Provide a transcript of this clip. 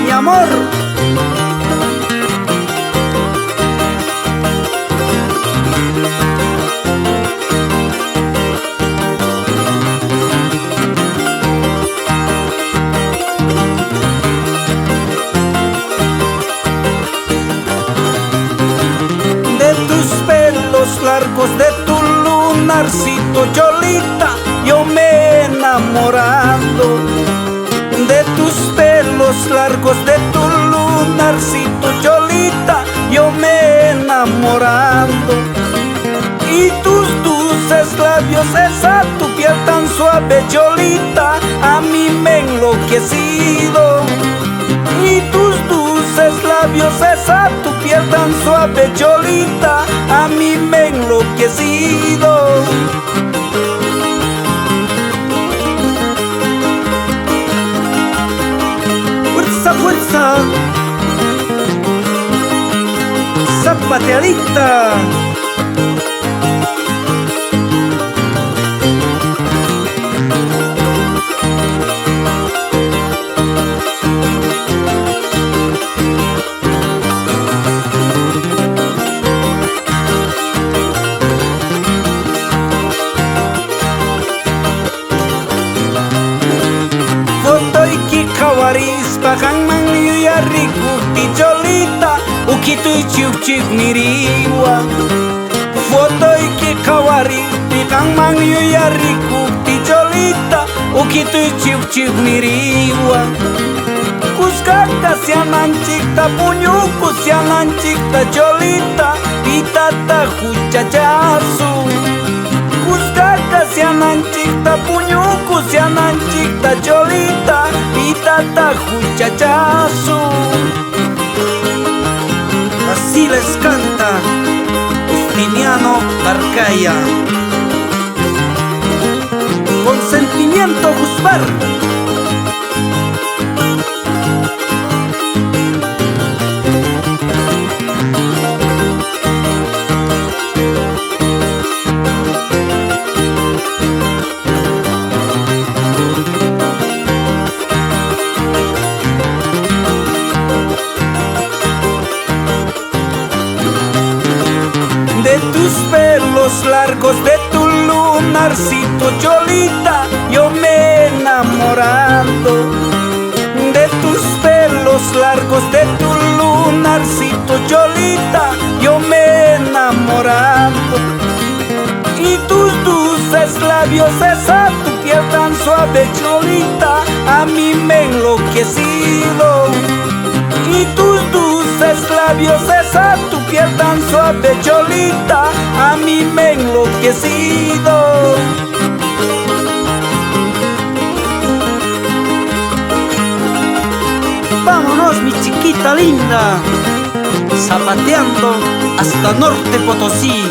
mi amor. De tus pelos largos, de tu lunarcito, Cholita, yo me he enamorado. De tus pelos largos, de tu lunarcito, Cholita, yo me he enamorado. Y tus dulces labios, esa tu piel tan suave, Cholita, a mí me ha enloquecido. Y tus dulces labios, esa tu piel tan suave, Cholita, a mí me ha enloquecido. Fuerza, fuerza, zapateadita. Pagang yuyari kuti Cholita, ukitu chiuk chiuk miriwa. Foto iki kawari, pagang yuyari kuti Cholita, ukitu chiuk chiuk miriwa. Kuskaka sianan chikta, punyuku sianan chikta, Cholita, pitata huchachasu. Kuskaka sianan chikta, punyuku sianan chikta, Cholita, pitata huchachasu. Así les canta Justiniano Barcaya. Con sentimiento, Guzmán. De tus pelos largos, de tu lunarcito, Cholita, yo me he enamorado. De tus pelos largos, de tu lunarcito, Cholita, yo me he enamorado. Y tus dulces labios, esa tu piel tan suave, Cholita, a mí me ha enloquecido. Y tus dulces labios, esa tu piel tan suave, Cholita, a mí me ha enloquecido. Vámonos, mi chiquita linda, zapateando hasta Norte Potosí.